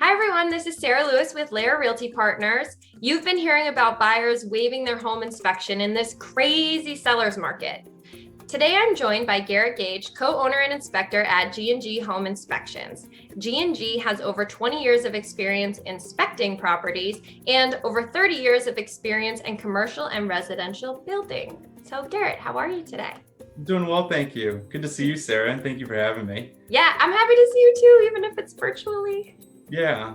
Hi, everyone. This is Sarah Lewis with Layer Realty Partners. You've been hearing about buyers waiving their home inspection in this crazy seller's market. Today, I'm joined by Garrett Gage, co-owner and inspector at G&G Home Inspections. G&G has over 20 years of experience inspecting properties and over 30 years of experience in commercial and residential building. So, Garrett, how are you today? I'm doing well, thank you. Good to see you, Sarah, and thank you for having me. Yeah, I'm happy to see you too, even if it's virtually. Yeah,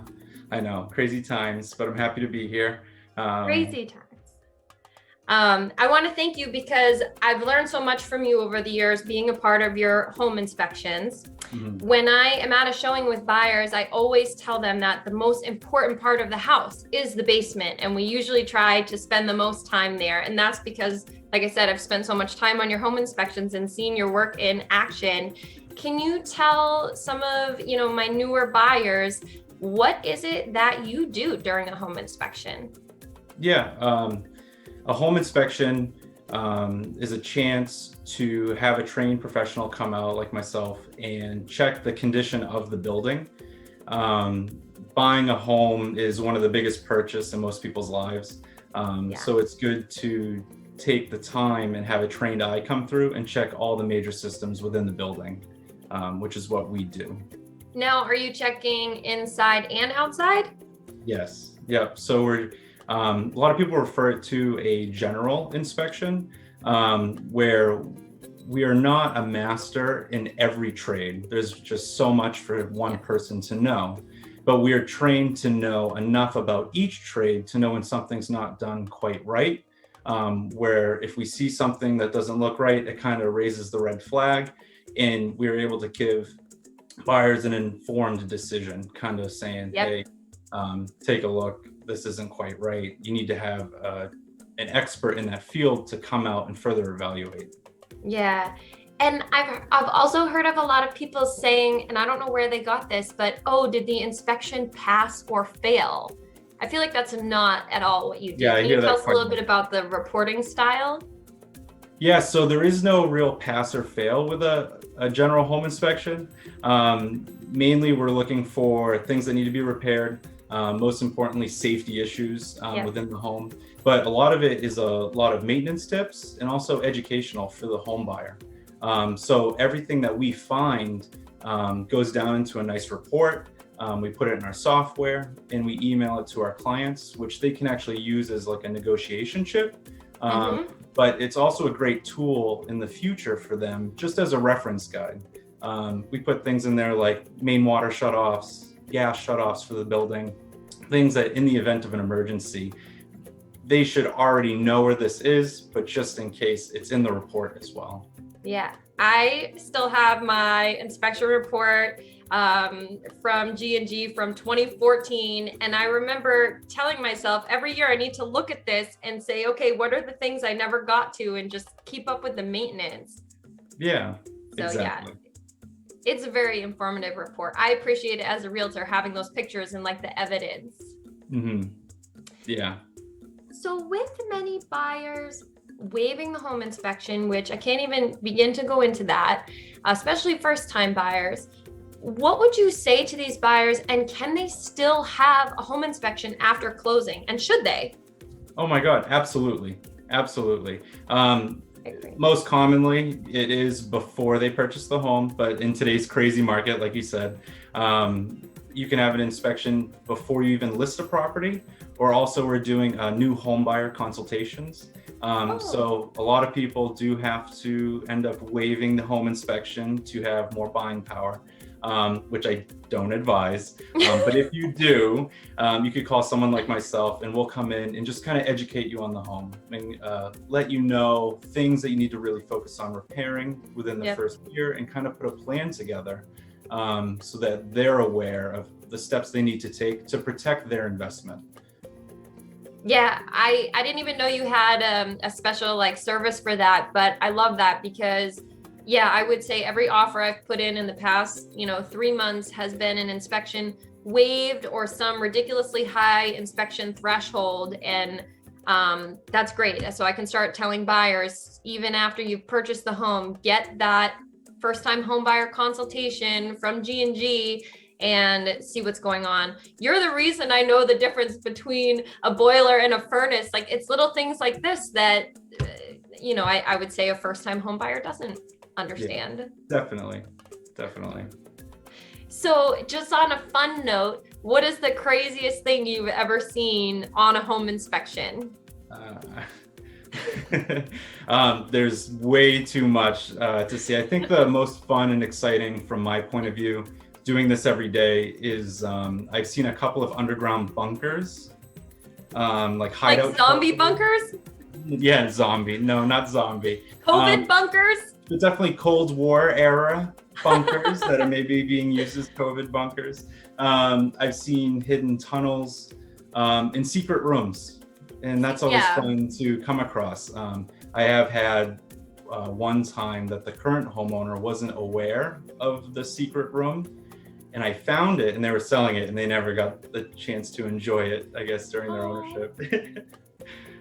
I know, crazy times, but I'm happy to be here. Crazy times. I want to thank you because I've learned so much from you over the years being a part of your home inspections. When I am at a showing with buyers, I always tell them that the most important part of the house is the basement. And we usually try to spend the most time there. And that's because, like I said, I've spent so much time on your home inspections and seen your work in action. Can you tell some of, my newer buyers, what is it that you do during a home inspection? Yeah, a home inspection is a chance to have a trained professional come out like myself and check the condition of the building. Buying a home is one of the biggest purchases in most people's lives. So it's good to take the time and have a trained eye come through and check all the major systems within the building, which is what we do. Now, are you checking inside and outside? Yes. Yep. So we're a lot of people refer it to a general inspection, where we are not a master in every trade. There's just so much for one person to know, but we are trained to know enough about each trade to know when something's not done quite right. Where if we see something that doesn't look right, it kind of raises the red flag, and we're able to give buyers an informed decision, kind of saying, hey, take a look, this isn't quite right. You need to have an expert in that field to come out and further evaluate. Yeah. And I've also heard of a lot of people saying, and I don't know where they got this, but, oh, did the inspection pass or fail? I feel like that's not at all what you do. Yeah, Can you tell us a little bit about the reporting style? Yeah, so there is no real pass or fail with a general home inspection. Mainly, we're looking for things that need to be repaired. Most importantly, safety issues within the home. But a lot of it is a lot of maintenance tips and also educational for the home buyer. So everything that we find goes down into a nice report. We put it in our software and we email it to our clients, which they can actually use as like a negotiation chip. But it's also a great tool in the future for them, just as a reference guide. We put things in there like main water shutoffs, gas shutoffs for the building, things that in the event of an emergency, they should already know where this is, but just in case, it's in the report as well. Yeah, I still have my inspection report from G&G from 2014. And I remember telling myself every year I need to look at this and say, okay, what are the things I never got to, and just keep up with the maintenance. Yeah, so exactly. Yeah, it's a very informative report. I appreciate it as a realtor, having those pictures and like the evidence. Yeah. So with many buyers waiving the home inspection, which I can't even begin to go into that, especially first-time buyers, what would you say to these buyers, and can they still have a home inspection after closing, and should they? Oh my God, absolutely. Absolutely. Most commonly, it is before they purchase the home, but in today's crazy market, like you said, you can have an inspection before you even list a property, or also we're doing new home buyer consultations. So a lot of people do have to end up waiving the home inspection to have more buying power, which I don't advise. But if you do, you could call someone like myself and we'll come in and just kind of educate you on the home and let you know things that you need to really focus on repairing within the first year, and kind of put a plan together so that they're aware of the steps they need to take to protect their investment. Yeah, I didn't even know you had a special like service for that, but I love that because I would say every offer I've put in the past, 3 months has been an inspection waived or some ridiculously high inspection threshold. And that's great. So I can start telling buyers, even after you've purchased the home, get that first time home buyer consultation from G&G and see what's going on. You're the reason I know the difference between a boiler and a furnace. Like, it's little things like this that, I would say a first-time home buyer doesn't understand. Yeah, definitely. So just on a fun note, what is the craziest thing you've ever seen on a home inspection? There's way too much to see. I think the most fun and exciting from my point of view, doing this every day, is I've seen a couple of underground bunkers, like hideout. Like zombie bunkers? Yeah, zombie. No, not zombie. COVID bunkers? Definitely Cold War era bunkers that are maybe being used as COVID bunkers. I've seen hidden tunnels in secret rooms, and that's always fun to come across. I have had one time that the current homeowner wasn't aware of the secret room, and I found it, and they were selling it, and they never got the chance to enjoy it, I guess, during their ownership.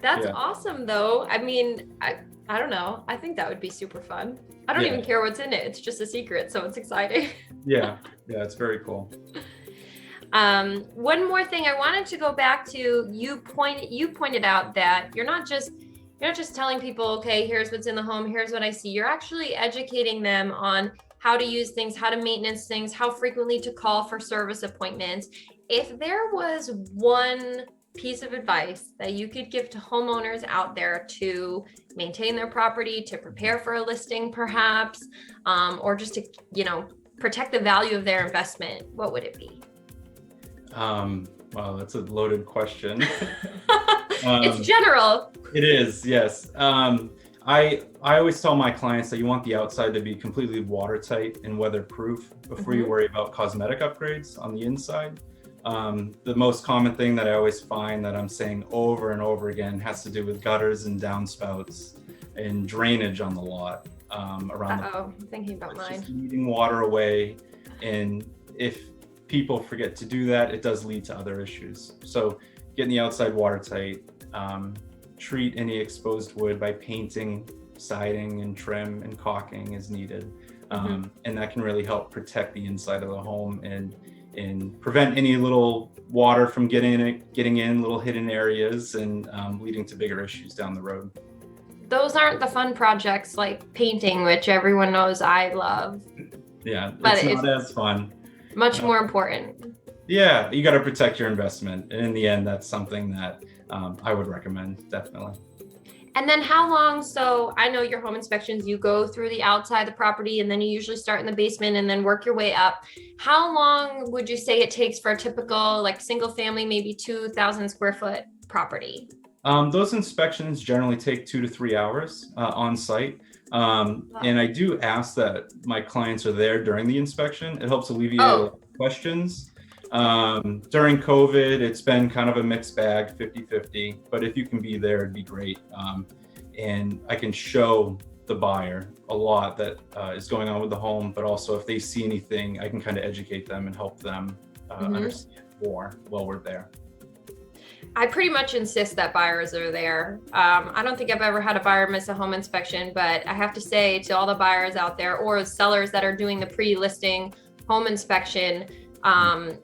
That's awesome, though. I mean, I don't know. I think that would be super fun. I don't even care what's in it. It's just a secret, so it's exciting. Yeah, it's very cool. One more thing I wanted to go back to, you pointed out that you're not just telling people, okay, here's what's in the home, here's what I see. You're actually educating them on how to use things, how to maintenance things, how frequently to call for service appointments. If there was one piece of advice that you could give to homeowners out there to maintain their property, to prepare for a listing perhaps, or just to, protect the value of their investment, what would it be? Wow, that's a loaded question. It's general. It is, yes. I always tell my clients that you want the outside to be completely watertight and weatherproof before you worry about cosmetic upgrades on the inside. The most common thing that I always find that I'm saying over and over again has to do with gutters and downspouts and drainage on the lot around I'm thinking about mine. Just leading water away, and if people forget to do that, it does lead to other issues. So getting the outside watertight, treat any exposed wood by painting, siding, and trim and caulking as needed. And that can really help protect the inside of the home and prevent any little water from getting in little hidden areas and leading to bigger issues down the road. Those aren't the fun projects like painting, which everyone knows I love. Yeah, but it's not as fun. Much more important. Yeah, you got to protect your investment. And in the end, that's something that I would recommend, definitely. And then how long, so I know your home inspections, you go through the outside of the property and then you usually start in the basement and then work your way up. How long would you say it takes for a typical like single family, maybe 2,000 square foot property? Those inspections generally take 2 to 3 hours on site. And I do ask that my clients are there during the inspection. It helps alleviate questions. During COVID, it's been kind of a mixed bag, 50-50, but if you can be there, it'd be great. And I can show the buyer a lot that is going on with the home, but also if they see anything, I can kind of educate them and help them understand more while we're there. I pretty much insist that buyers are there. I don't think I've ever had a buyer miss a home inspection, but I have to say to all the buyers out there or sellers that are doing the pre-listing home inspection,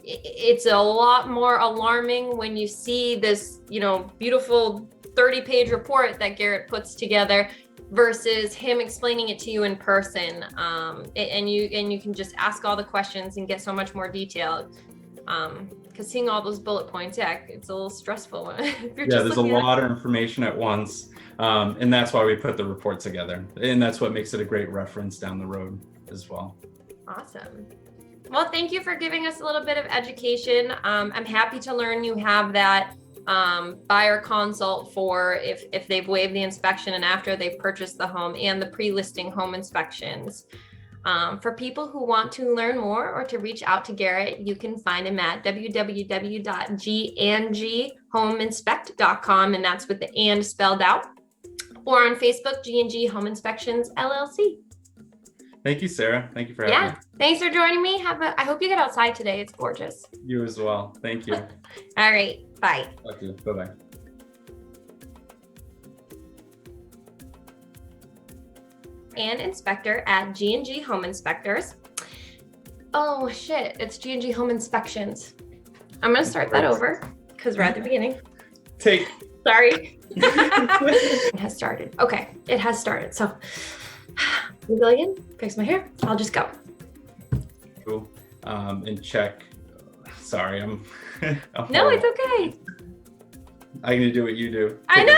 it's a lot more alarming when you see this, beautiful 30-page report that Garrett puts together versus him explaining it to you in person. And you can just ask all the questions and get so much more detail. Because seeing all those bullet points, it's a little stressful. There's a lot of information at once. And that's why we put the report together. And that's what makes it a great reference down the road as well. Awesome. Well, thank you for giving us a little bit of education. I'm happy to learn you have that buyer consult for if they've waived the inspection and after they've purchased the home, and the pre-listing home inspections. For people who want to learn more or to reach out to Garrett, you can find him at www.gandghomeinspect.com, and that's with the and spelled out, or on Facebook, G&G Home Inspections, LLC. Thank you, Sarah. Thank you for having me. Thanks for joining me. I hope you get outside today. It's gorgeous. You as well. Thank you. All right. Bye. Talk to you. Bye-bye. And inspector at G&G Home Inspectors. Oh shit, it's G&G Home Inspections. I'm gonna start that over because we're at the beginning. Sorry. It has started. Okay, it has started. So we go again, fix my hair. I'll just go. Cool. And check. Sorry, I'm No, it's okay. I'm gonna do what you do. I know.